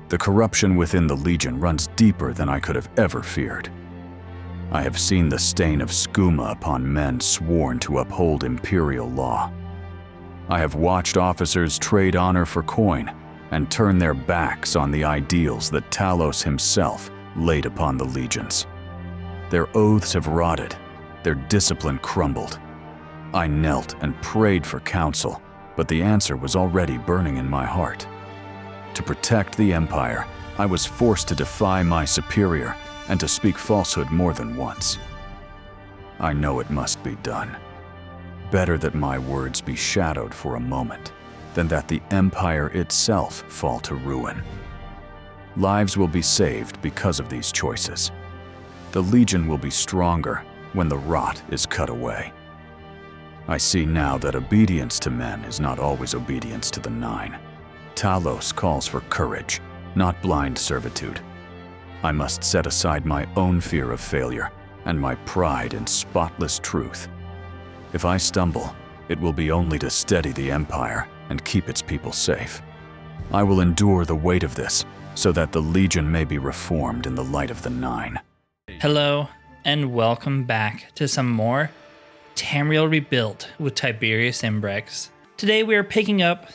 The corruption within the Legion runs deeper than I could have ever feared. I have seen the stain of skooma upon men sworn to uphold imperial law. I have watched officers trade honor for coin and turn their backs on the ideals that Talos himself laid upon the legions. Their oaths have rotted, their discipline crumbled. I knelt and prayed for counsel, but the answer was already burning in my heart. To protect the Empire, I was forced to defy my superior and to speak falsehood more than once. I know it must be done. Better that my words be shadowed for a moment than that the Empire itself fall to ruin. Lives will be saved because of these choices. The Legion will be stronger when the rot is cut away. I see now that obedience to men is not always obedience to the Nine. Talos calls for courage, not blind servitude. I must set aside my own fear of failure and my pride in spotless truth. If I stumble, it will be only to steady the Empire and keep its people safe. I will endure the weight of this so that the Legion may be reformed in the light of the Nine. Hello, and welcome back to some more Tamriel Rebuilt with Tiberius Imbrex. Today we are picking up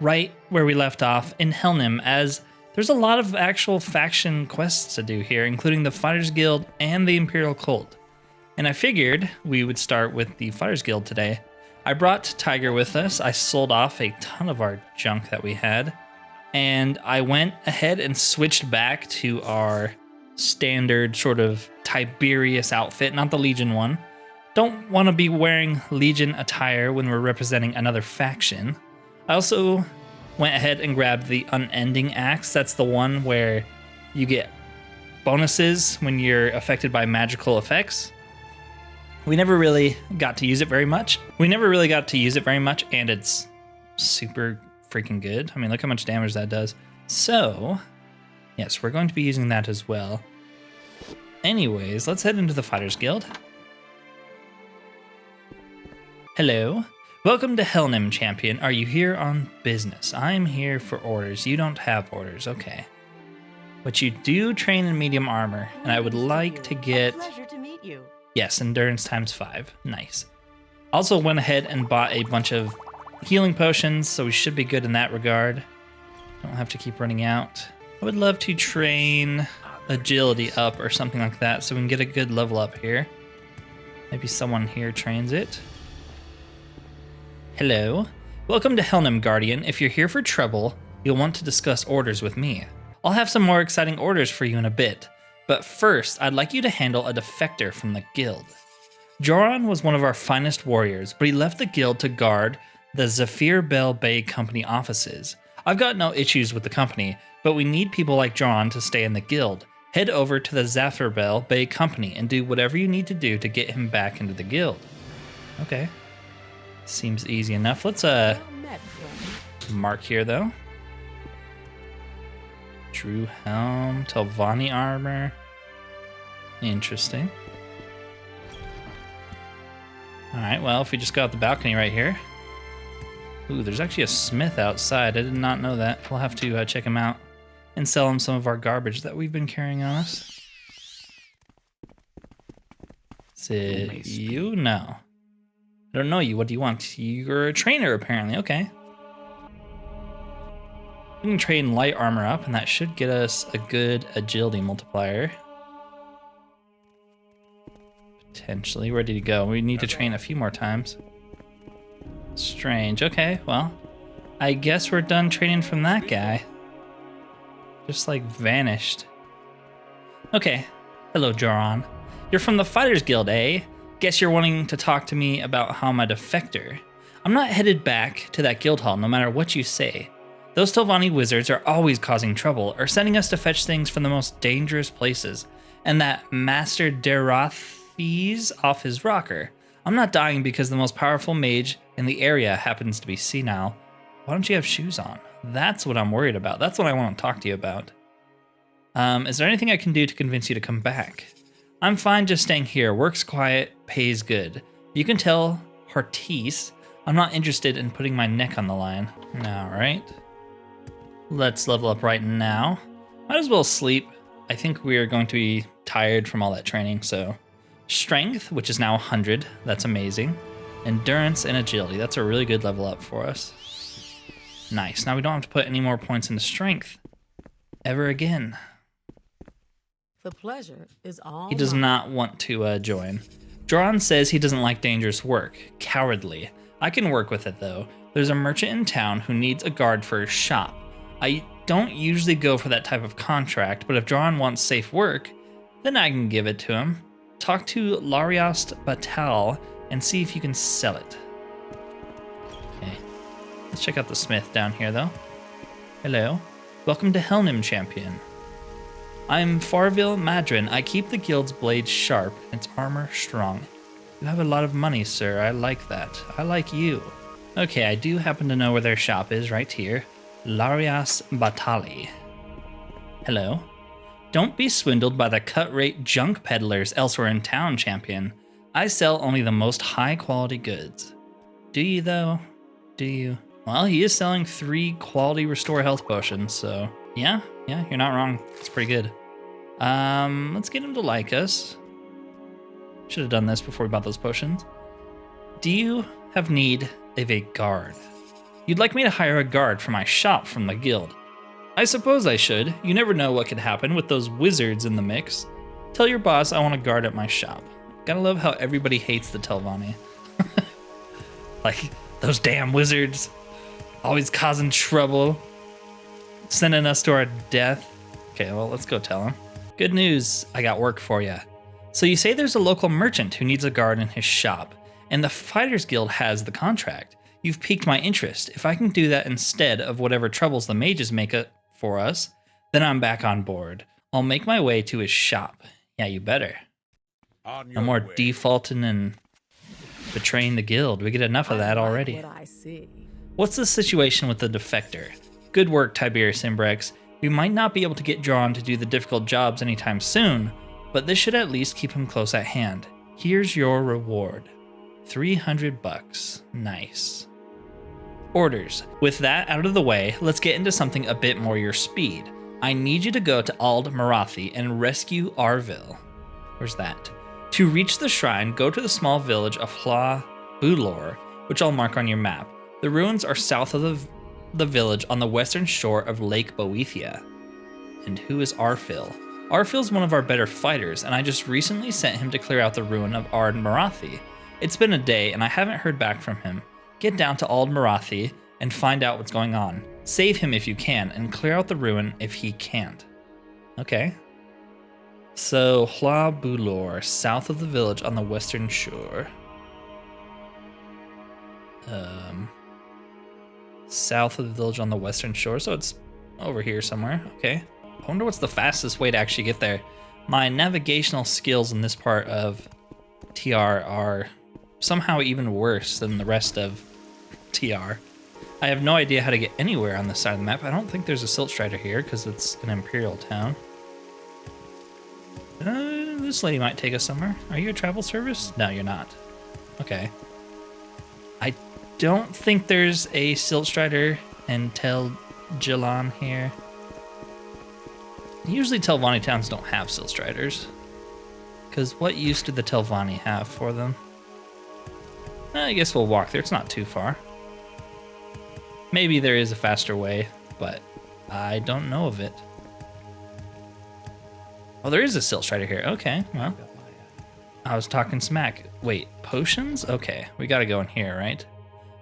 right where we left off in Helnim, as there's a lot of actual faction quests to do here, including the Fighters Guild and the Imperial Cult. And I figured we would start with the Fighters Guild today. I brought Tiger with us. I sold off a ton of our junk that we had, and I went ahead and switched back to our standard sort of Tiberius outfit, not the Legion one. Don't want to be wearing Legion attire when we're representing another faction. I also went ahead and grabbed the Unending Axe. That's the one where you get bonuses when you're affected by magical effects. We never really got to use it very much. And it's super freaking good. I mean, look how much damage that does. So, yes, we're going to be using that as well. Anyways, let's head into the Fighters Guild. Hello. Welcome to Helnim, champion. Are you here on business? I'm here for orders. You don't have orders, okay. But you do train in medium armor, and I would like to get... Pleasure to meet you. Yes, endurance times 5. Nice. Also went ahead and bought a bunch of healing potions, so we should be good in that regard. Don't have to keep running out. I would love to train agility up or something like that, so we can get a good level up here. Maybe someone here trains it. Hello. Welcome to Helnim, Guardian. If you're here for trouble, you'll want to discuss orders with me. I'll have some more exciting orders for you in a bit, but first, I'd like you to handle a defector from the guild. Joran was one of our finest warriors, but he left the guild to guard the Zephyr Bell Bay Company offices. I've got no issues with the company, but we need people like Joran to stay in the guild. Head over to the Zephyr Bell Bay Company and do whatever you need to do to get him back into the guild. Okay. Seems easy enough. Let's mark here though. True helm, Telvanni armor. Interesting. Alright, well, if we just go out the balcony right here. Ooh, there's actually a smith outside. I did not know that. We'll have to check him out and sell him some of our garbage that we've been carrying on us. Is it you? No. I don't know you. What do you want? You're a trainer, apparently. Okay. We can train light armor up, and that should get us a good agility multiplier. Potentially. Where did he go? We need to train a few more times. Strange. Okay, well, I guess we're done training from that guy. Just like vanished. Okay. Hello, Joran. You're from the Fighters Guild, eh? Guess you're wanting to talk to me about how I'm a defector. I'm not headed back to that guild hall no matter what you say. Those Telvanni wizards are always causing trouble or sending us to fetch things from the most dangerous places. And that Master Derathes off his rocker. I'm not dying because the most powerful mage in the area happens to be senile. Why don't you have shoes on? That's what I'm worried about. That's what I want to talk to you about. Is there anything I can do to convince you to come back? I'm fine just staying here. Work's quiet, pays good. You can tell Hartis I'm not interested in putting my neck on the line. All right. Let's level up right now. Might as well sleep. I think we are going to be tired from all that training, so... Strength, which is now 100. That's amazing. Endurance and agility. That's a really good level up for us. Nice. Now we don't have to put any more points into strength. Ever again. The pleasure is all He does not want to join. Dron says he doesn't like dangerous work. Cowardly. I can work with it, though. There's a merchant in town who needs a guard for his shop. I don't usually go for that type of contract, but if Dron wants safe work, then I can give it to him. Talk to Lariast Batal and see if you can sell it. Okay. Let's check out the smith down here, though. Hello. Welcome to Helnim, champion. I'm Farville Madrin. I keep the guild's blades sharp and its armor strong. You have a lot of money, sir. I like that. I like you. Okay, I do happen to know where their shop is right here. Larias Batali. Hello. Don't be swindled by the cut-rate junk peddlers elsewhere in town, champion. I sell only the most high-quality goods. Do you, though? Do you? Well, he is selling 3 quality restore health potions, so... Yeah, you're not wrong. It's pretty good. Let's get him to like us. Should have done this before we bought those potions. Do you have need of a guard? You'd like me to hire a guard for my shop from the guild. I suppose I should. You never know what could happen with those wizards in the mix. Tell your boss I want a guard at my shop. Gotta love how everybody hates the Telvanni. Like, those damn wizards. Always causing trouble. Sending us to our death. Okay, well, let's go tell him. Good news, I got work for you. So you say there's a local merchant who needs a guard in his shop, and the Fighters Guild has the contract. You've piqued my interest. If I can do that instead of whatever troubles the mages make it for us, then I'm back on board. I'll make my way to his shop. Yeah, you better. No more defaulting and betraying the guild. We get enough of that already. What I see. What's the situation with the defector? Good work, Tiberius Imbrex. We might not be able to get John to do the difficult jobs anytime soon, but this should at least keep him close at hand. Here's your reward. 300 bucks. Nice. Orders. With that out of the way, let's get into something a bit more your speed. I need you to go to Ald Marathi and rescue Arfil. Where's that? To reach the shrine, go to the small village of Hla Bulor, which I'll mark on your map. The ruins are south of the village on the western shore of Lake Boethia. And who is Arfil? Arfil's one of our better fighters, and I just recently sent him to clear out the ruin of Ard Marathi. It's been a day, and I haven't heard back from him. Get down to Ald Marathi and find out what's going on. Save him if you can, and clear out the ruin if he can't. Okay. So, Hla Bulor, south of the village on the western shore. South of the village on the western shore, so it's over here somewhere. Okay. I wonder what's the fastest way to actually get there. My navigational skills in this part of TR are somehow even worse than the rest of TR. I have no idea how to get anywhere on this side of the map. I don't think there's a Silt Strider here because it's an Imperial town. This lady might take us somewhere. Are you a travel service? No, you're not. Okay. I don't think there's a Silt Strider in Tel Jilan here. Usually Telvanni towns don't have Silt Striders. Because what use do the Telvanni have for them? I guess we'll walk there. It's not too far. Maybe there is a faster way, but I don't know of it. Oh, there is a Silt Strider here. Okay, well. I was talking smack. Wait, potions? Okay, we gotta go in here, right?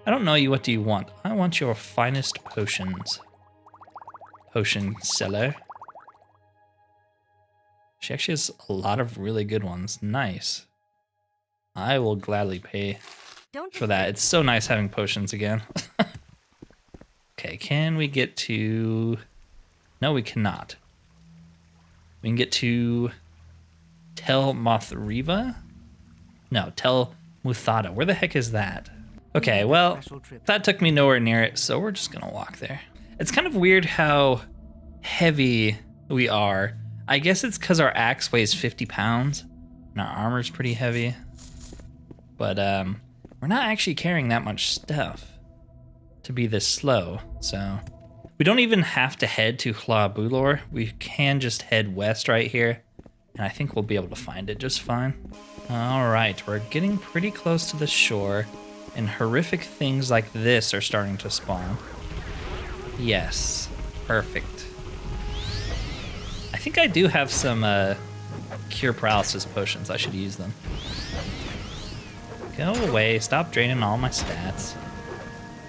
I don't know you. What do you want? I want your finest potions. Potion seller. She actually has a lot of really good ones. Nice. I will gladly pay for that. It's so nice having potions again. Okay, can we get to... No, we cannot. We can get to Tel Mothriva? No, Tel Muthada. Where the heck is that? Okay, well, that took me nowhere near it, so we're just gonna walk there. It's kind of weird how heavy we are. I guess it's because our axe weighs 50 pounds, and our armor's pretty heavy. But we're not actually carrying that much stuff to be this slow, so We don't even have to head to Hlabulor. We can just head west right here, and I think we'll be able to find it just fine. All right, we're getting pretty close to the shore, and horrific things like this are starting to spawn. Yes, perfect. I think I do have some cure paralysis potions. I should use them. Go away, stop draining all my stats.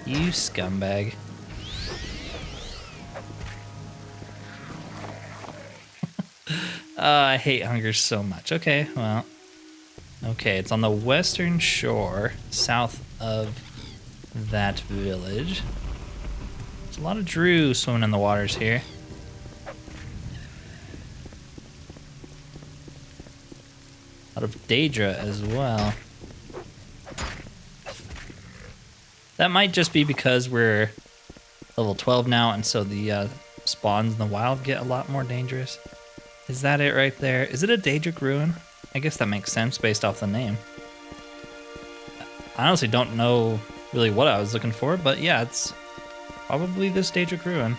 You scumbag. I hate hunger so much. Okay, well. Okay, it's on the western shore, south of that village. There's a lot of Drew swimming in the waters here. A lot of Daedra as well. That might just be because we're level 12 now, and so the spawns in the wild get a lot more dangerous. Is that it right there? Is it a Daedric ruin? I guess that makes sense based off the name. I honestly don't know really what I was looking for, but yeah, it's probably this Daedric ruin.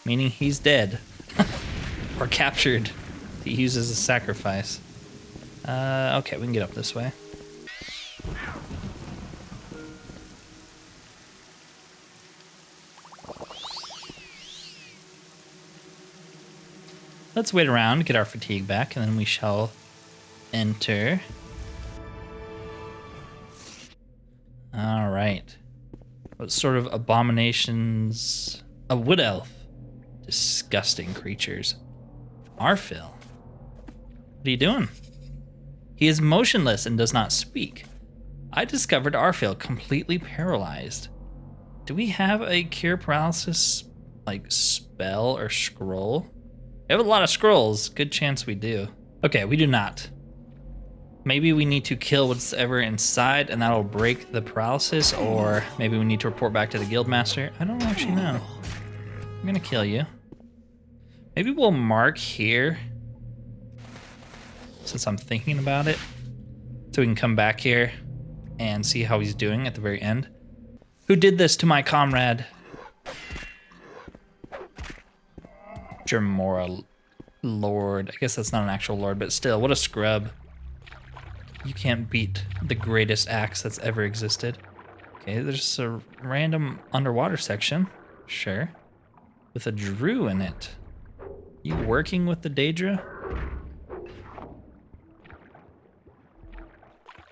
Meaning he's dead. Or captured to use as a sacrifice. Okay, we can get up this way. Let's wait around, get our fatigue back, and then we shall enter. All right. What sort of abominations? A wood elf. Disgusting creatures. Arfil. What are you doing? He is motionless and does not speak. I discovered Arfil completely paralyzed. Do we have a cure paralysis like spell or scroll? We have a lot of scrolls. Good chance we do. Okay, we do not. Maybe we need to kill whatever inside and that'll break the paralysis, or maybe we need to report back to the guildmaster. I don't actually know. I'm gonna kill you. Maybe we'll mark here, since I'm thinking about it, so we can come back here and see how he's doing at the very end. Who did this to my comrade? Jermora Lord. I guess that's not an actual lord, but still, what a scrub. You can't beat the greatest axe that's ever existed. Okay, there's a random underwater section. Sure. With a Drew in it. You working with the Daedra?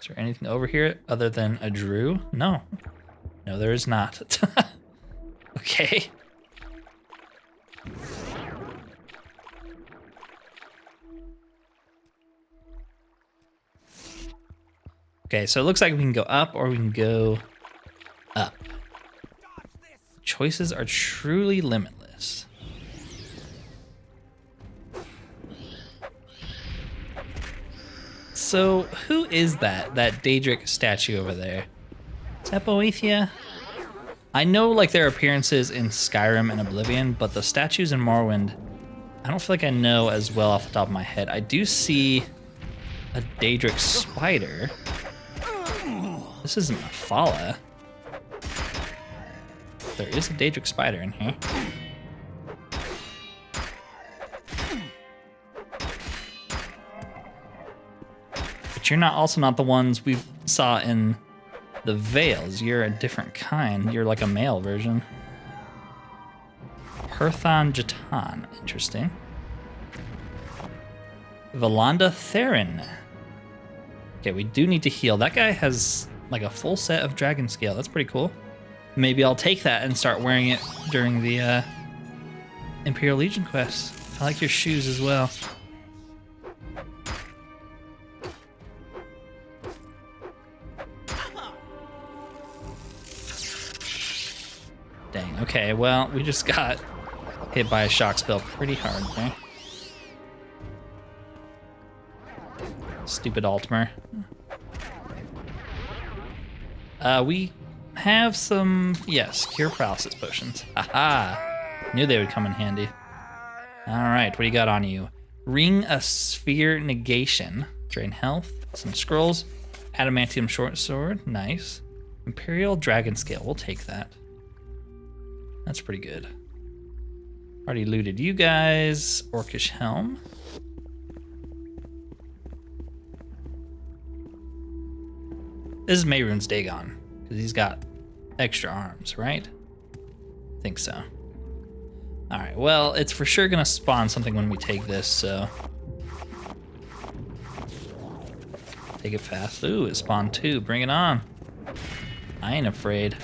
Is there anything over here other than a Drew? No. No, there is not. Okay. Okay, so it looks like we can go up or we can go up. Choices are truly limitless. So, who is that Daedric statue over there? Is that Boethia? I know like their appearances in Skyrim and Oblivion, but the statues in Morrowind, I don't feel like I know as well off the top of my head. I do see a Daedric spider. This isn't a Fala. There is a Daedric spider in here. But you're also not the ones we saw in the Veils. You're a different kind. You're like a male version. Herthon Jatan. Interesting. Valanda Theron. Okay, we do need to heal. That guy has like a full set of dragon scale. That's pretty cool. Maybe I'll take that and start wearing it during the Imperial Legion quest. I like your shoes as well. Dang, okay, well, we just got hit by a shock spell pretty hard there. Stupid Altmer. We have some, yes, cure paralysis potions. Aha! Knew they would come in handy. Alright, what do you got on you? Ring of Sphere Negation. Drain health. Some scrolls. Adamantium short sword. Nice. Imperial Dragon Scale. We'll take that. That's pretty good. Already looted you guys. Orcish helm. This is Mehrunes Dagon, because he's got extra arms, right? I think so. All right, well, it's for sure gonna spawn something when we take this, so. Take it fast. Ooh, it spawned 2, bring it on. I ain't afraid.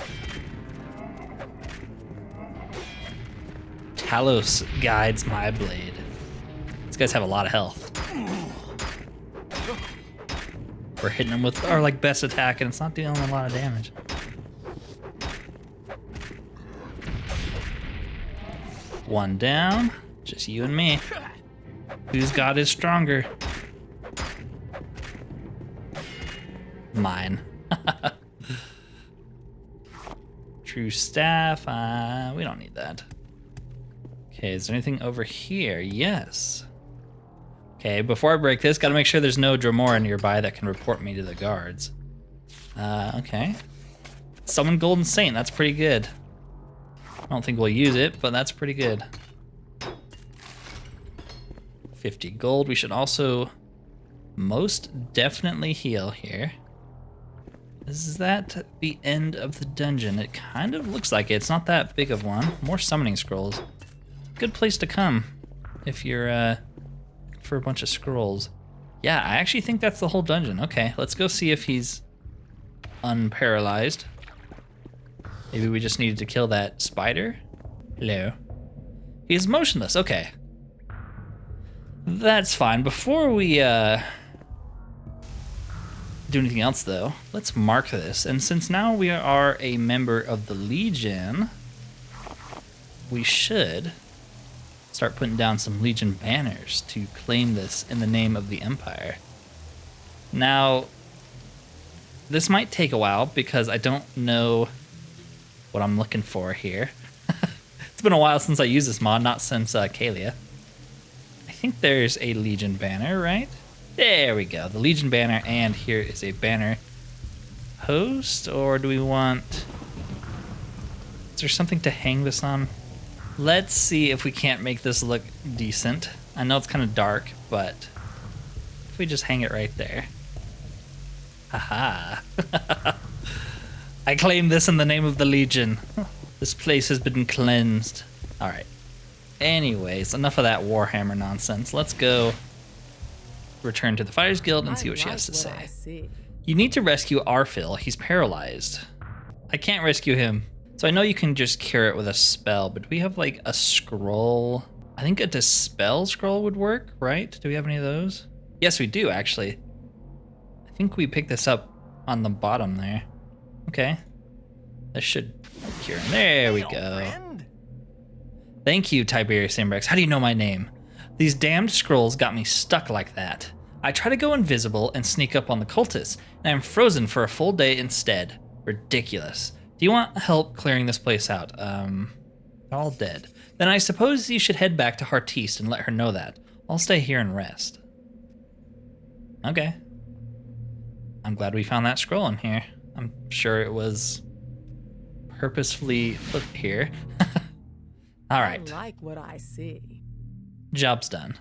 Talos guides my blade. These guys have a lot of health. We're hitting them with our like best attack and it's not dealing a lot of damage. One down, just you and me. Whose god is stronger? Mine. True staff, we don't need that. Okay, is there anything over here? Yes. Okay, before I break this, gotta make sure there's no Dremora nearby that can report me to the guards. Okay. Summon Golden Saint, that's pretty good. I don't think we'll use it, but that's pretty good. 50 gold, we should also most definitely heal here. Is that the end of the dungeon? It kind of looks like it. It's not that big of one. More summoning scrolls. Good place to come if you're for a bunch of scrolls. Yeah, I actually think that's the whole dungeon. Okay, let's go see if he's unparalyzed. Maybe we just needed to kill that spider. Hello. He's motionless. Okay. That's fine. Before we do anything else though, let's mark this. And since now we are a member of the Legion, we should start putting down some Legion banners to claim this in the name of the Empire. Now, this might take a while because I don't know what I'm looking for here. It's been a while since I used this mod, not since Kalia. I think there's a Legion banner, right? There we go, the Legion banner, and here is a banner post, or do we want... Is there something to hang this on? Let's see if we can't make this look decent. I know it's kind of dark, but if we just hang it right there. Haha. I claim this in the name of the Legion. This place has been cleansed. All right. Anyways, enough of that Warhammer nonsense. Let's go return to the Fighters Guild and see what she has to say. You need to rescue Arfil. He's paralyzed. I can't rescue him. So I know you can just cure it with a spell, but do we have like a scroll? I think a dispel scroll would work, right? Do we have any of those? Yes, we do actually. I think we picked this up on the bottom there. Okay. This should cure him. There we go. Thank you, Tiberius Imbrex. How do you know my name? These damned scrolls got me stuck like that. I try to go invisible and sneak up on the cultists, and I'm frozen for a full day instead. Ridiculous. Do you want help clearing this place out? They're all dead. Then I suppose you should head back to Heartiste and let her know that. I'll stay here and rest. Okay. I'm glad we found that scroll in here. I'm sure it was purposefully put here. All right. I like what I see. Job's done.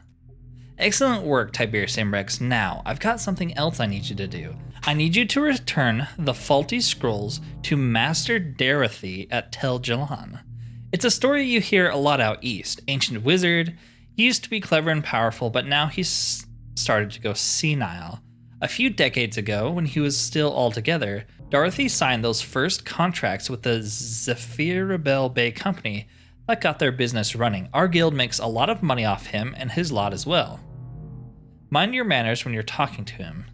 Excellent work, Tiberius Imbrex. Now, I've got something else I need you to do. I need you to return the faulty scrolls to Master Daedra at Tel Jalan. It's a story you hear a lot out east. Ancient wizard, he used to be clever and powerful, but now he's started to go senile. A few decades ago, when he was still all together, Dorothy signed those first contracts with the Zephyrabel Bay Company that got their business running. Our guild makes a lot of money off him and his lot as well. Mind your manners when you're talking to him.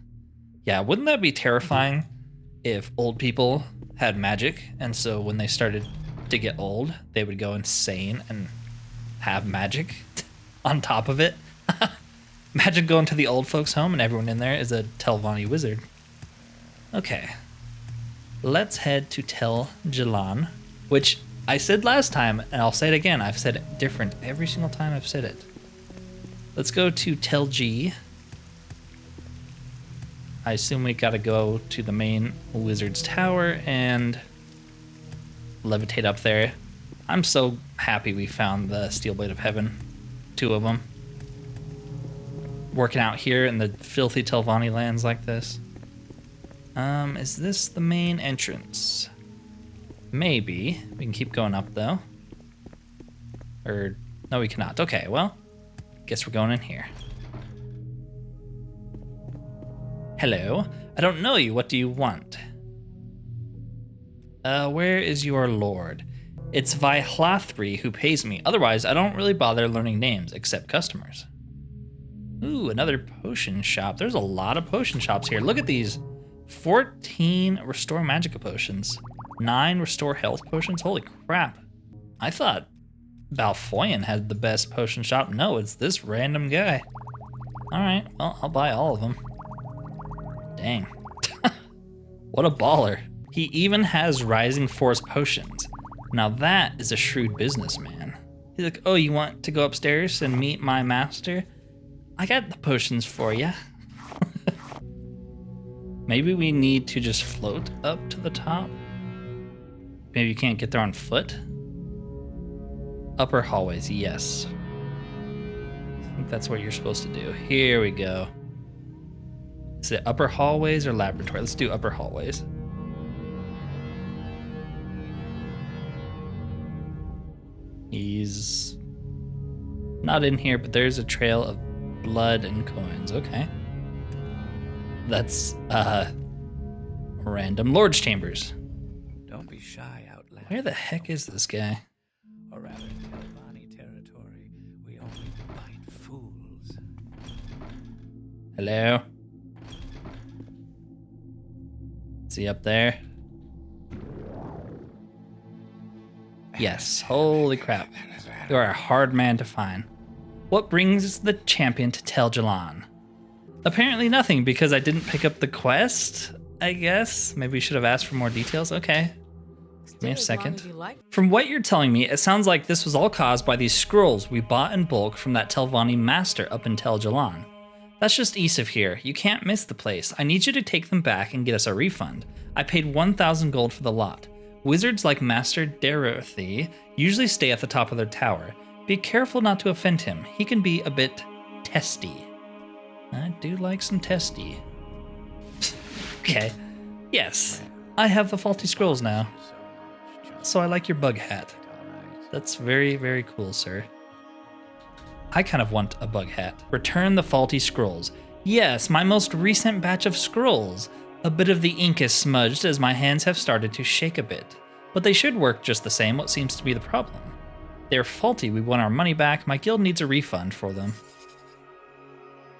Yeah, wouldn't that be terrifying if old people had magic, and so when they started to get old, they would go insane and have magic on top of it? Imagine going to the old folks' home and everyone in there is a Telvanni wizard. Okay. Let's head to Tel Jalan, which I said last time, and I'll say it again. I've said it different every single time I've said it. Let's go to Tel G. I assume we gotta go to the main wizard's tower and levitate up there. I'm so happy we found the Steel Blade of Heaven. 2 of them. Working out here in the filthy Telvanni lands like this. Is this the main entrance? Maybe. We can keep going up though. Or, no we cannot. Okay, well, guess we're going in here. Hello. I don't know you. What do you want? Where is your lord? It's Vihlathri who pays me. Otherwise, I don't really bother learning names except customers. Ooh, another potion shop. There's a lot of potion shops here. Look at these. 14 Restore Magicka potions. 9 Restore Health potions. Holy crap. I thought Balfoyan had the best potion shop. No, it's this random guy. Alright, well, I'll buy all of them. Dang. What a baller. He even has Rising Force potions. Now that is a shrewd businessman. He's like, oh, you want to go upstairs and meet my master? I got the potions for you. Maybe we need to just float up to the top. Maybe you can't get there on foot. Upper hallways, yes. I think that's what you're supposed to do. Here we go. Is it upper hallways or laboratory? Let's do upper hallways. He's not in here, but there's a trail of blood and coins. Okay. That's random lord's chambers. Don't be shy out loud. Where the heck is this guy? Around Telvanni territory, we only bite fools. Hello? Is he up there? Yes. Holy crap. You are a hard man to find. What brings the champion to Tel Jalan? Apparently nothing, because I didn't pick up the quest, I guess. Maybe we should have asked for more details. Okay. Give me a second. From what you're telling me, it sounds like this was all caused by these scrolls we bought in bulk from that Telvanni master up in Tel Jalan. That's just east of here. You can't miss the place. I need you to take them back and get us a refund. I paid 1,000 gold for the lot. Wizards like Master Daedra usually stay at the top of their tower. Be careful not to offend him. He can be a bit testy. I do like some testy. Okay. Yes, I have the faulty scrolls now. So I like your bug hat. That's very, very cool, sir. I kind of want a bug hat. Return the faulty scrolls. Yes, my most recent batch of scrolls. A bit of the ink is smudged as my hands have started to shake a bit. But they should work just the same. What seems to be the problem? They're faulty. We want our money back. My guild needs a refund for them.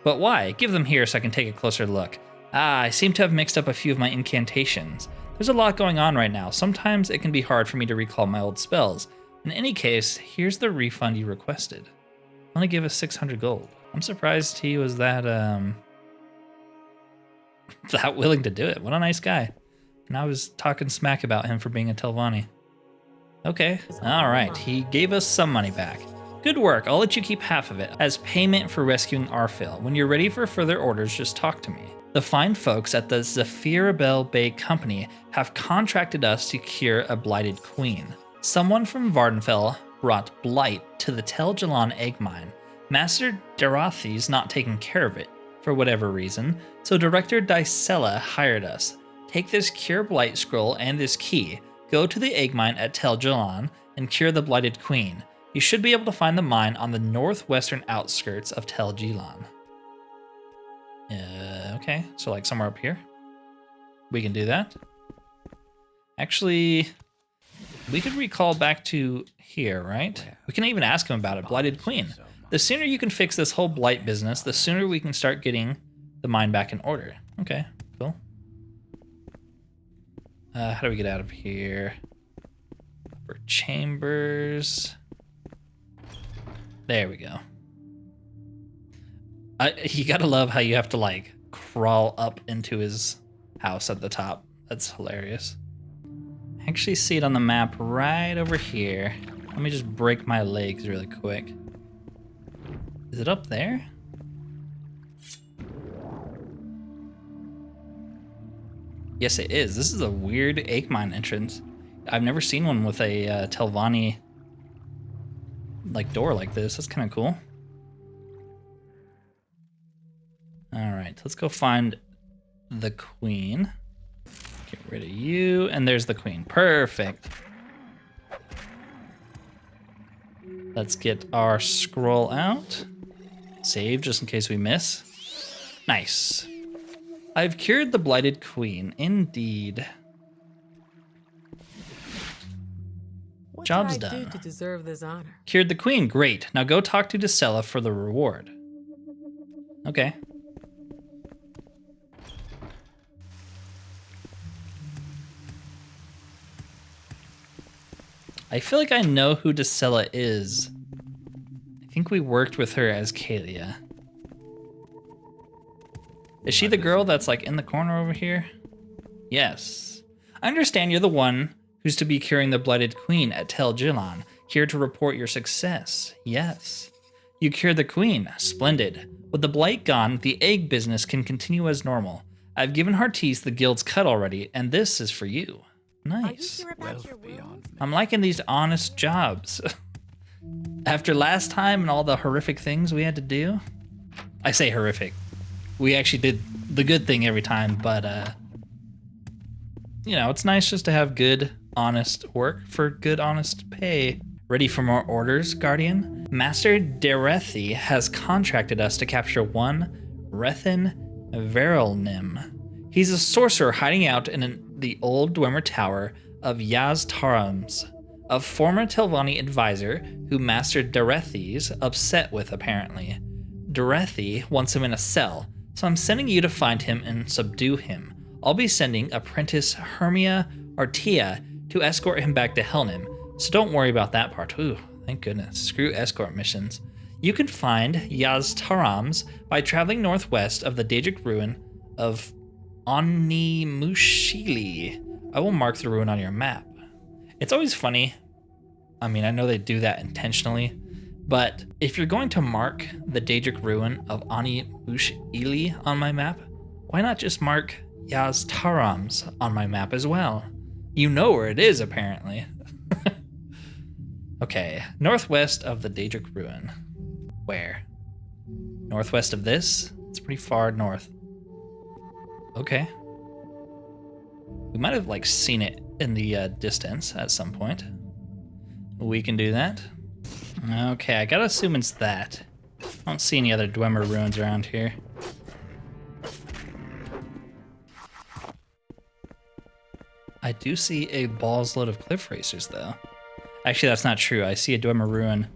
But why? Give them here so I can take a closer look. Ah, I seem to have mixed up a few of my incantations. There's a lot going on right now. Sometimes it can be hard for me to recall my old spells. In any case, here's the refund you requested. Only give us 600 gold. I'm surprised he was that that willing to do it. What a nice guy. And I was talking smack about him for being a Telvanni. Okay, all right. He gave us some money back. Good work. I'll let you keep half of it as payment for rescuing Arfil. When you're ready for further orders, just talk to me. The fine folks at the Zephyrabel Bay Company have contracted us to cure a blighted queen. Someone from Vardenfell brought Blight to the Tel Jalan egg mine. Master Darathi's not taking care of it, for whatever reason, so Director Dysella hired us. Take this Cure Blight scroll and this key, go to the egg mine at Tel Jalan, and cure the blighted queen. You should be able to find the mine on the northwestern outskirts of Tel Jalan. Okay, so like somewhere up here. We can do that. Actually, we could recall back to here, right? We can even ask him about it. Blighted Queen. The sooner you can fix this whole blight business, the sooner we can start getting the mine back in order. Okay, cool. How do we get out of here? Upper chambers. There we go. You gotta love how you have to like crawl up into his house at the top. That's hilarious. I actually see it on the map right over here. Let me just break my legs really quick. Is it up there? Yes, it is. This is a weird egg mine entrance. I've never seen one with a Telvanni like door like this. That's kind of cool. All right, let's go find the queen. Get rid of you, and there's the queen. Perfect. Let's get our scroll out. Save just in case we miss. Nice. I've cured the blighted queen. Indeed. What Job's did I do done. to deserve this honor? Cured the queen. Great. Now go talk to Dacella for the reward. Okay. I feel like I know who Dacella is. I think we worked with her as Kalia. Is she the girl that's like in the corner over here? Yes. I understand you're the one who's to be curing the Blighted Queen at Tel Jilan, here to report your success. Yes. You cured the queen. Splendid. With the blight gone, the egg business can continue as normal. I've given Heartise the guild's cut already, and this is for you. Nice. Wealth beyond me. I'm liking these honest jobs. After last time and all the horrific things we had to do. I say horrific. We actually did the good thing every time, but you know, it's nice just to have good, honest work for good, honest pay. Ready for more orders, Guardian? Master Derethi has contracted us to capture one Rethin Verilnim. He's a sorcerer hiding out in the old Dwemer Tower of Yaz Tarams, a former Telvanni advisor who Master Derethi's upset with, apparently. Derethi wants him in a cell, so I'm sending you to find him and subdue him. I'll be sending apprentice Hermia Artia to escort him back to Helnim, so don't worry about that part. Ooh, thank goodness. Screw escort missions. You can find Yaz Tarams by traveling northwest of the Daedric ruin of Onimushili. I will mark the ruin on your map. It's always funny. I mean, I know they do that intentionally, but if you're going to mark the Daedric ruin of Onimushili on my map, why not just mark Yaz Tarams on my map as well? You know where it is, apparently. Okay, northwest of the Daedric ruin. Where? Northwest of this? It's pretty far north. Okay. We might have like seen it in the distance at some point. We can do that. Okay, I gotta assume it's that. I don't see any other Dwemer ruins around here. I do see a balls load of cliff racers though. Actually, that's not true. I see a Dwemer ruin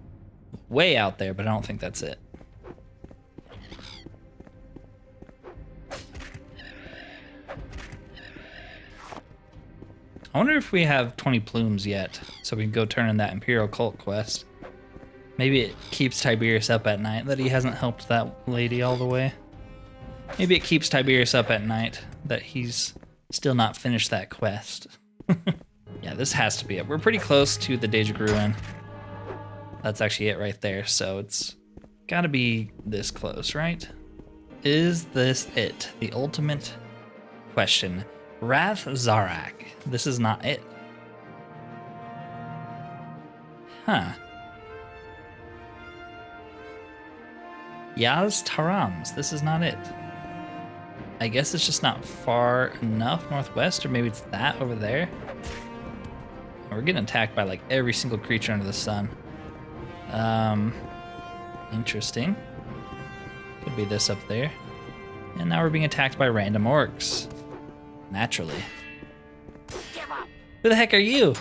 way out there, but I don't think that's it. I wonder if we have 20 plumes yet, so we can go turn in that Imperial Cult quest. Maybe it keeps Tiberius up at night that he hasn't helped that lady all the way. Maybe it keeps Tiberius up at night that he's still not finished that quest. Yeah, this has to be it. We're pretty close to the Daedric ruin. That's actually it right there, so it's gotta be this close, right? Is this it? The ultimate question. Rath Zarak. This is not it. Huh. Yaz Tarams. This is not it. I guess it's just not far enough northwest, or maybe it's that over there. We're getting attacked by like every single creature under the sun. Interesting. Could be this up there. And now we're being attacked by random orcs. Naturally. Who the heck are you?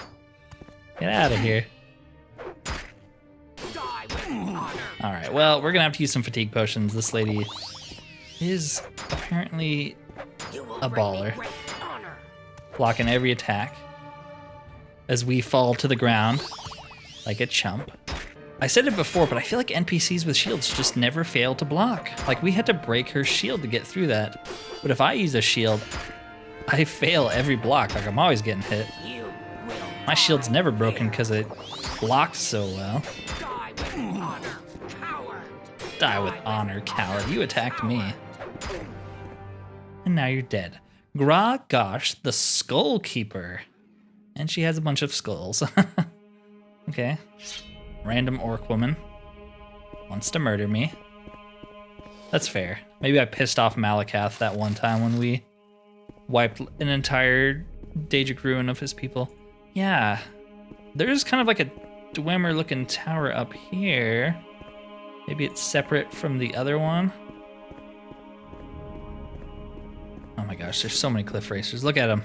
Get out of here. Alright, well, we're gonna have to use some fatigue potions. This lady is apparently a baller. Blocking every attack as we fall to the ground like a chump. I said it before, but I feel like NPCs with shields just never fail to block. Like, we had to break her shield to get through that. But if I use a shield, I fail every block. Like, I'm always getting hit. My shield's never broken because it blocks so well. Die with honor, coward. You attacked me. And now you're dead. Gra Gosh, the Skull Keeper. And she has a bunch of skulls. Okay. Random orc woman wants to murder me. That's fair. Maybe I pissed off Malakath that one time when we wiped an entire Daedric ruin of his people. Yeah. There's kind of like a Dwemer looking tower up here. Maybe it's separate from the other one. Oh my gosh, there's so many cliff racers. Look at them.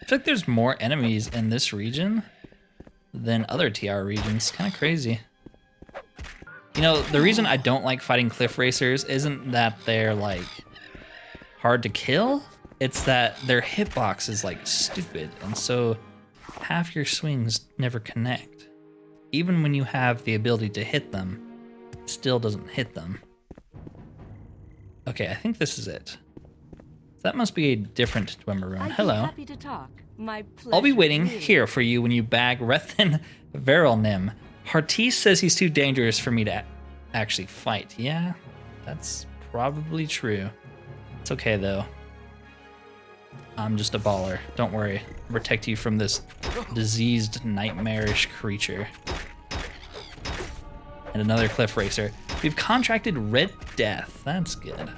I feel like there's more enemies in this region than other TR regions. Kind of crazy. You know, the reason I don't like fighting cliff racers isn't that they're like hard to kill. It's that their hitbox is like stupid, and so half your swings never connect. Even when you have the ability to hit them, it still doesn't hit them. Okay, I think this is it. That must be a different Dwemer rune. Hello. Happy to talk. My I'll be pleasure, waiting really. here for you when you bag Rethin Verelnim. Hartis says he's too dangerous for me to actually fight. Yeah, that's probably true. It's okay though. I'm just a baller. Don't worry. I'll protect you from this diseased, nightmarish creature. And another cliff racer. We've contracted Red Death. That's good.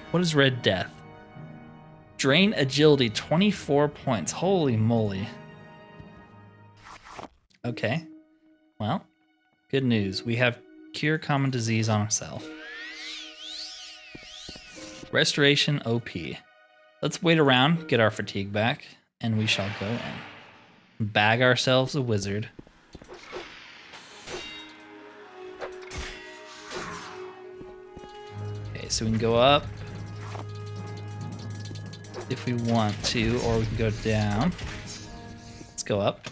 What is Red Death? Drain agility 24 points. Holy moly. Okay. Well, good news. We have cure common disease on himself. Restoration OP. Let's wait around, get our fatigue back, and we shall go in. Bag ourselves a wizard. Okay, so we can go up if we want to, or we can go down. Let's go up.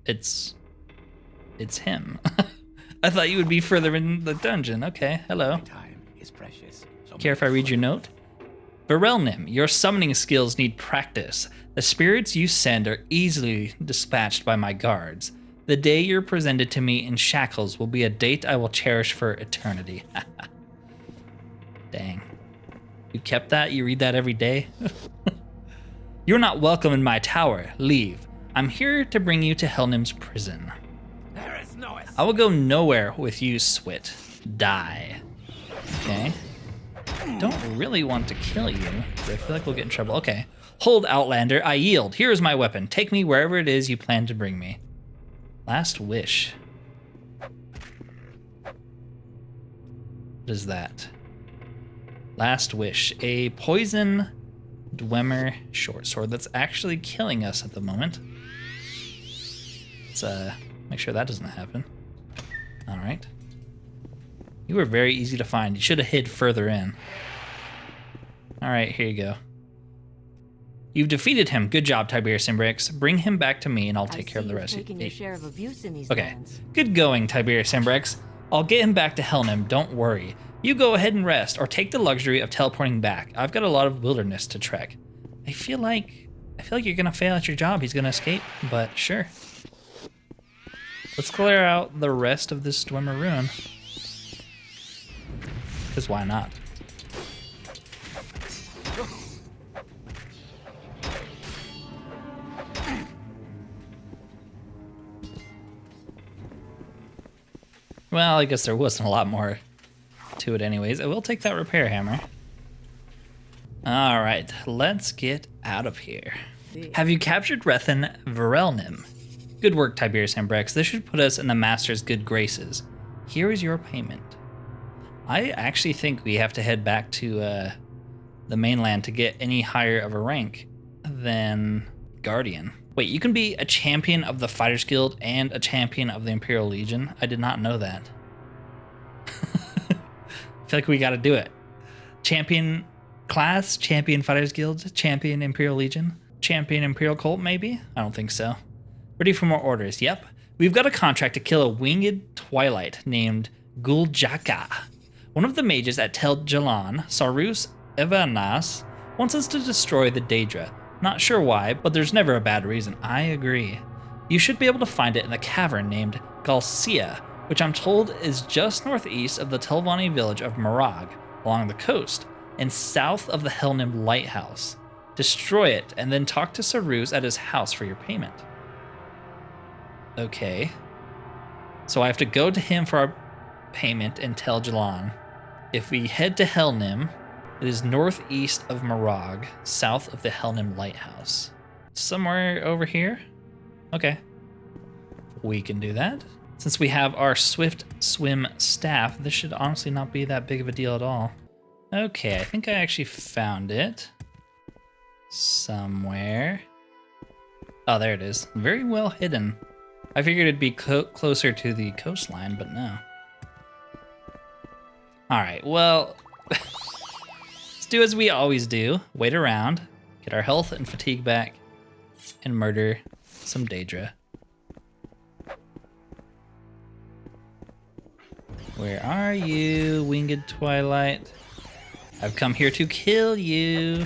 It's him. I thought you would be further in the dungeon. Okay, hello. Time is precious. So Care if I read your note? Verelnim, your summoning skills need practice. The spirits you send are easily dispatched by my guards. The day you're presented to me in shackles will be a date I will cherish for eternity. Dang. You kept that? You read that every day? You're not welcome in my tower. Leave. I'm here to bring you to Helnim's prison. there is no I will go nowhere with you, Swit. Die. Okay. Don't really want to kill you, because I feel like we'll get in trouble. Okay. Hold, Outlander. I yield. Here is my weapon. Take me wherever it is you plan to bring me. Last wish. What is that? Last wish. A poison Dwemer short sword that's actually killing us at the moment. Let's make sure that doesn't happen. All right. You were very easy to find. You should have hid further in. All right, here you go. You've defeated him. Good job, Tiberius Imbrix. Bring him back to me, and I'll take care of the rest. Taking your share of abuse in these Okay. lands. Good going, Tiberius Imbrix. I'll get him back to Helnim. Don't worry. You go ahead and rest, or take the luxury of teleporting back. I've got a lot of wilderness to trek. I feel like you're gonna fail at your job. He's gonna escape, but sure. Let's clear out the rest of this Dwemer ruin. Because why not? Well, I guess there wasn't a lot more to it anyways. I will take that repair hammer. All right, let's get out of here. Have you captured Rethin Verelnim? Good work, Tiberius Ambrex. This should put us in the Master's good graces. Here is your payment. I actually think we have to head back to the mainland to get any higher of a rank than Guardian. Wait, you can be a champion of the Fighters Guild and a champion of the Imperial Legion? I did not know that. I feel like we gotta do it. Champion class, champion Fighters Guild, champion Imperial Legion, champion Imperial Cult, maybe? I don't think so. Ready for more orders. Yep. We've got a contract to kill a winged Twilight named Guljaka. One of the mages at Tel Jalan, Sarus Evanas, wants us to destroy the Daedra. Not sure why, but there's never a bad reason. I agree. You should be able to find it in a cavern named Galcia, which I'm told is just northeast of the Telvanni village of Marag, along the coast, and south of the Helnim Lighthouse. Destroy it, and then talk to Saruz at his house for your payment. Okay. So I have to go to him for our payment and tell Jalan. If we head to Helnim, it is northeast of Marag, south of the Helnim Lighthouse. Somewhere over here? Okay. We can do that. Since we have our Swift Swim staff, this should honestly not be that big of a deal at all. Okay, I think I actually found it. Somewhere. Oh, there it is. Very well hidden. I figured it'd be closer to the coastline, but no. Alright, well, let's do as we always do. Wait around, get our health and fatigue back, and murder some Daedra. Where are you, winged Twilight? I've come here to kill you.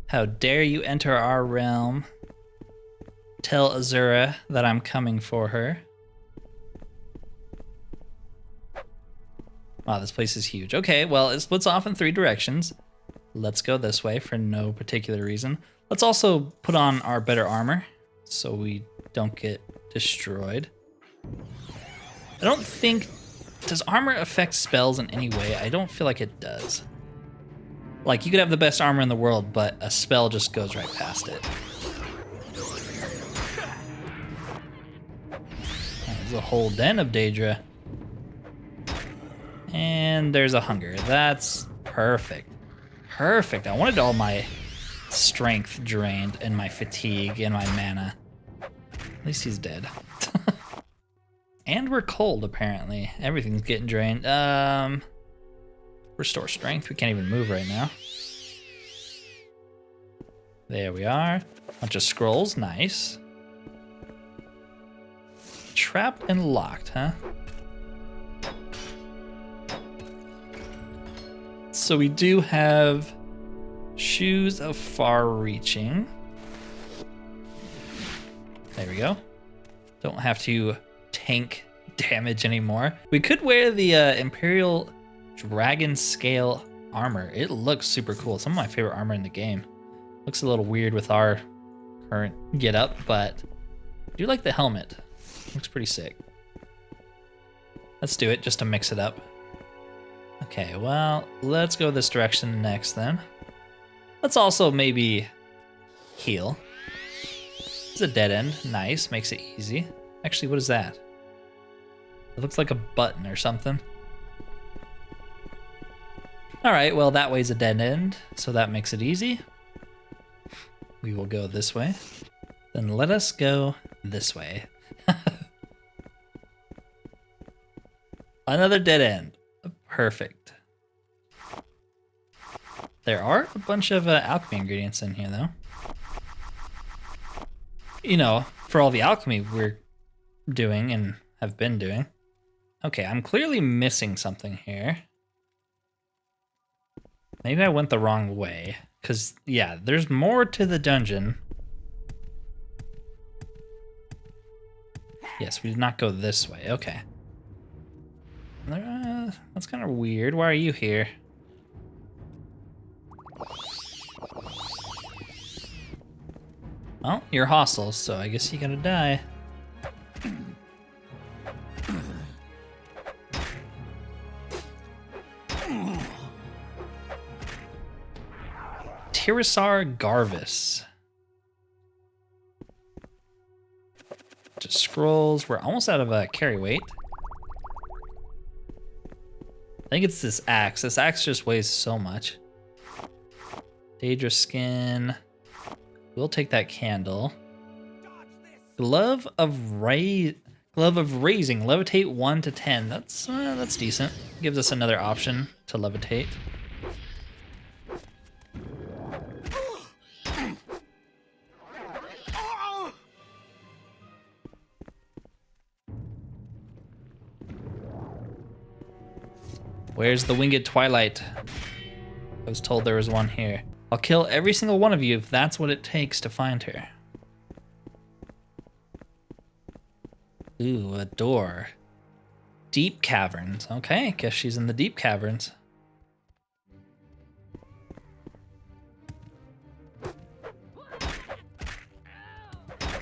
How dare you enter our realm? Tell Azura that I'm coming for her. Wow, this place is huge. Okay, well, it splits off in 3 directions. Let's go this way for no particular reason. Let's also put on our better armor so we don't get destroyed. I don't think... Does armor affect spells in any way? I don't feel like it does. Like, you could have the best armor in the world, but a spell just goes right past it. There's a whole den of Daedra. And there's a hunger. That's perfect. Perfect. I wanted all my strength drained and my fatigue and my mana. At least he's dead. And we're cold, apparently. Everything's getting drained. Restore strength. We can't even move right now. There we are. Bunch of scrolls. Nice. Trapped and locked, huh? So we do have shoes of far reaching. There we go. Don't have to tank damage anymore. We could wear the Imperial Dragon Scale armor. It looks super cool. Some of my favorite armor in the game. Looks a little weird with our current getup, but I do like the helmet. Looks pretty sick. Let's do it just to mix it up. Okay, well, let's go this direction next then. Let's also maybe heal. It's a dead end. Nice, makes it easy. Actually, what is that? It looks like a button or something. All right, well, that way's a dead end, so that makes it easy. We will go this way. Then let us go this way. Another dead end. Perfect. There are a bunch of alchemy ingredients in here, though. You know, for all the alchemy we're doing and have been doing. Okay, I'm clearly missing something here. Maybe I went the wrong way. Because, yeah, there's more to the dungeon. Yes, we did not go this way. Okay. That's kind of weird. Why are you here? Well, you're hostile, so I guess you gotta die. Tirisar Garvis. Just scrolls. We're almost out of carry weight. I think it's this axe. This axe just weighs so much. Daedra skin. We'll take that candle. Glove of raising. Levitate 1 to 10. That's decent. Gives us another option to levitate. Where's the winged Twilight? I was told there was one here. I'll kill every single one of you if that's what it takes to find her. Ooh, a door. Deep caverns. Okay, guess she's in the deep caverns.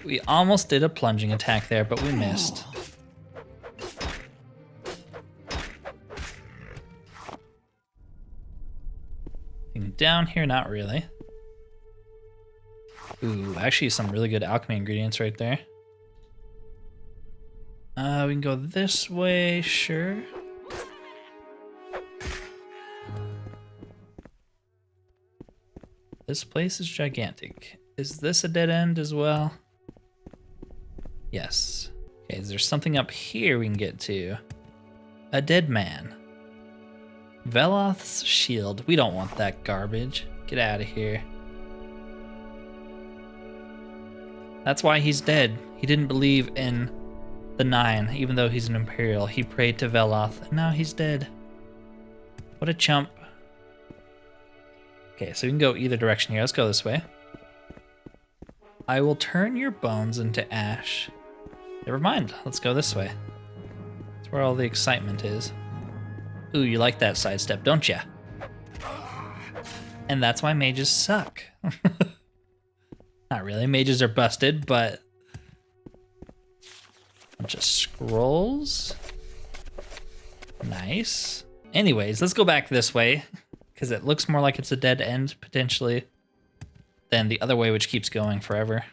We almost did a plunging attack there, but we missed. Down here, not really. Ooh, actually some really good alchemy ingredients right there. We can go this way, sure. This place is gigantic. Is this a dead end as well? Yes. Okay, is there something up here we can get to? A dead man. Veloth's shield. We don't want that garbage. Get out of here. That's why he's dead. He didn't believe in the Nine, even though he's an Imperial. He prayed to Veloth, and now he's dead. What a chump. Okay, so we can go either direction here. Let's go this way. I will turn your bones into ash. Never mind. Let's go this way. That's where all the excitement is. Ooh, you like that sidestep, don't ya? And that's why mages suck. Not really. Mages are busted, but... bunch of scrolls. Nice. Anyways, let's go back this way, because it looks more like it's a dead end, potentially, than the other way, which keeps going forever.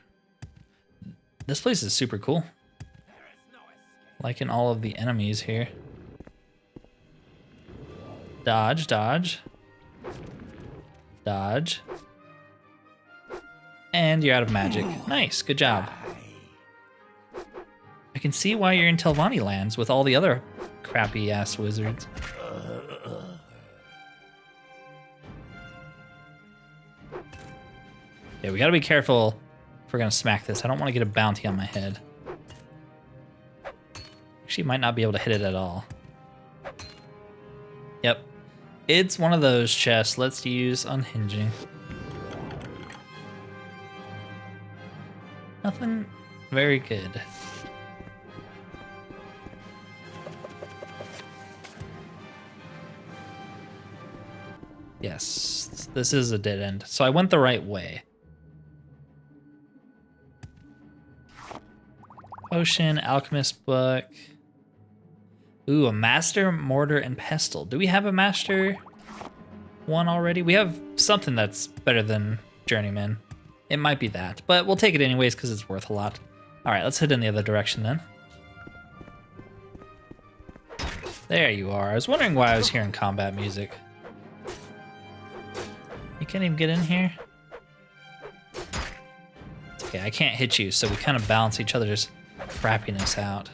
This place is super cool. Liking all of the enemies here. Dodge, dodge. Dodge. And you're out of magic. Nice, good job. I can see why you're in Telvanni lands with all the other crappy ass wizards. Okay, we gotta be careful if we're gonna smack this. I don't want to get a bounty on my head. Actually, might not be able to hit it at all. Yep. It's one of those chests. Let's use unhinging. Nothing very good. Yes, this is a dead end. So I went the right way. Potion, alchemist book. Ooh, a master, mortar, and pestle. Do we have a master one already? We have something that's better than journeyman. It might be that, but we'll take it anyways because it's worth a lot. All right, let's head in the other direction then. There you are. I was wondering why I was hearing combat music. You can't even get in here? Okay, I can't hit you, so we kind of balance each other's crappiness out.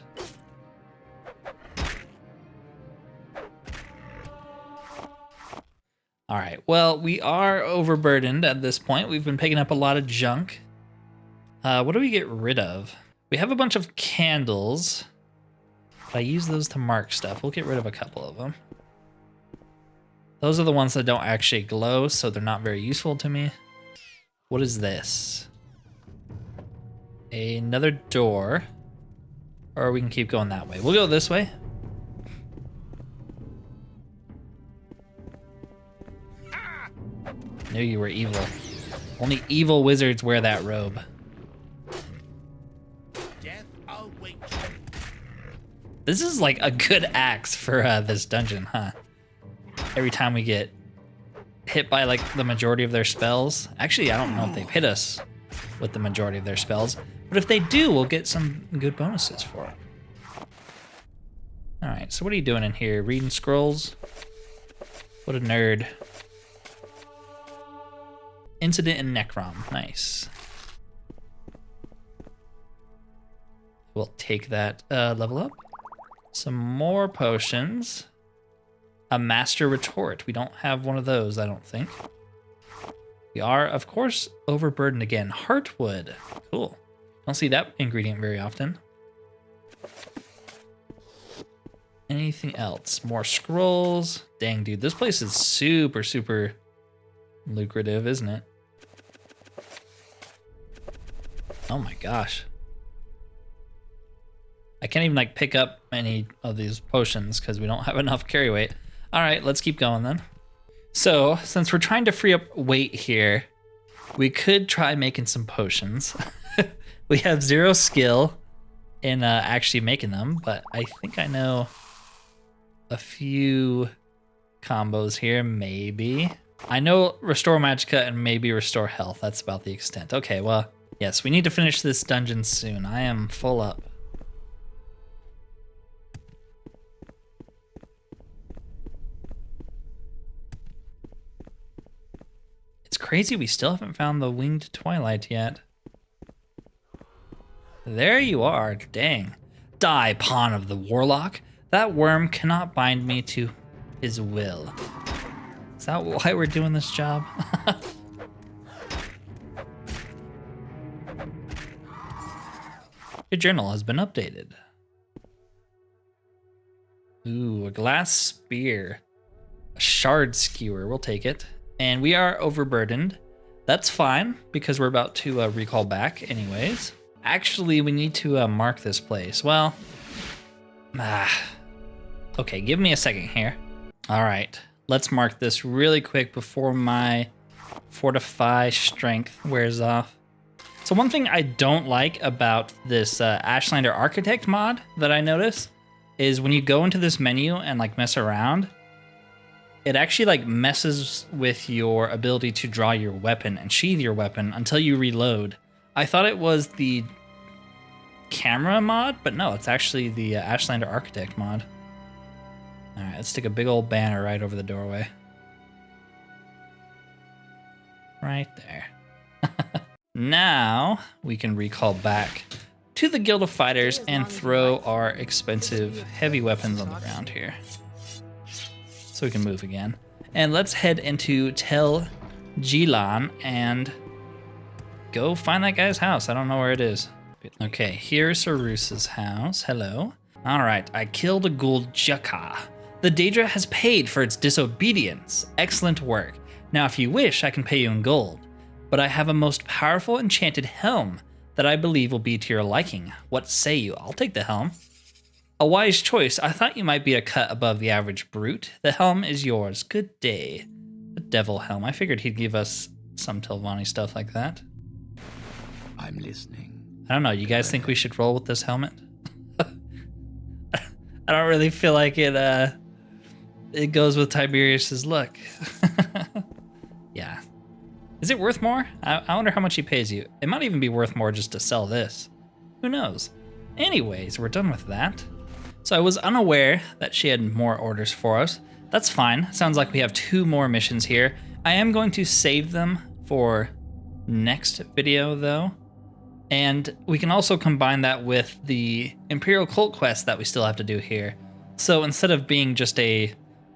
All right, well, we are overburdened at this point. We've been picking up a lot of junk. What do we get rid of? We have a bunch of candles. But I use those to mark stuff. We'll get rid of a couple of them. Those are the ones that don't actually glow, so they're not very useful to me. What is this? Another door. Or we can keep going that way. We'll go this way. Knew you were evil. Only evil wizards wear that robe. This is like a good axe for this dungeon, huh? Every time we get hit by like the majority of their spells. Actually, I don't know if they've hit us with the majority of their spells, but if they do, we'll get some good bonuses for it. All right, so what are you doing in here? Reading scrolls? What a nerd. Incident in Necrom, nice. We'll take that level up. Some more potions. A master retort. We don't have one of those, I don't think. We are, of course, overburdened again. Heartwood, cool. Don't see that ingredient very often. Anything else? More scrolls. Dang, dude, this place is super, super lucrative, isn't it? Oh my gosh. I can't even like pick up any of these potions because we don't have enough carry weight. All right, let's keep going then. So since we're trying to free up weight here, we could try making some potions. We have 0 skill in actually making them, but I think I know a few combos here, maybe. I know Restore Magicka and maybe Restore Health. That's about the extent. Okay, well, yes, we need to finish this dungeon soon. I am full up. It's crazy we still haven't found the winged Twilight yet. There you are, dang. Die, pawn of the warlock. That worm cannot bind me to his will. Is that why we're doing this job? Your journal has been updated. Ooh, a glass spear. A shard skewer, we'll take it. And we are overburdened. That's fine, because we're about to recall back anyways. Actually, we need to mark this place. Well, okay, give me a second here. All right, let's mark this really quick before my Fortify strength wears off. So one thing I don't like about this Ashlander Architect mod that I notice is when you go into this menu and like mess around, it actually like messes with your ability to draw your weapon and sheath your weapon until you reload. I thought it was the camera mod, but no, it's actually the Ashlander Architect mod. All right, let's stick a big old banner right over the doorway. Right there. Now we can recall back to the Guild of Fighters and throw our expensive heavy weapons on the ground here. So we can move again. And let's head into Telvanni and go find that guy's house. I don't know where it is. Okay, here's Sarus's house. Hello. All right, I killed a ghoul Jaka. The Daedra has paid for its disobedience. Excellent work. Now, if you wish, I can pay you in gold. But I have a most powerful enchanted helm that I believe will be to your liking. What say you? I'll take the helm. A wise choice. I thought you might be a cut above the average brute. The helm is yours. Good day. The devil helm. I figured he'd give us some Telvanni stuff like that. I'm listening. I don't know. You guys think we should roll with this helmet? I don't really feel like it goes with Tiberius's look. Yeah. Is it worth more? I wonder how much he pays you. It might even be worth more just to sell this. Who knows? Anyways, we're done with that. So I was unaware that she had more orders for us. That's fine. Sounds like we have 2 more missions here. I am going to save them for next video though. And we can also combine that with the Imperial Cult quest that we still have to do here. So instead of being just a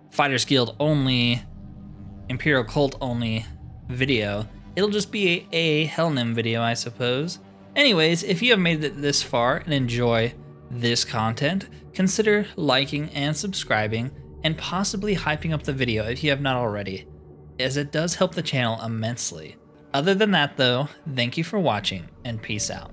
Fighters Guild only, Imperial Cult only video, it'll just be a Helnim video, I suppose. Anyways, if you have made it this far and enjoy this content, consider liking and subscribing and possibly hyping up the video if you have not already, as it does help the channel immensely. Other than that though, thank you for watching and peace out.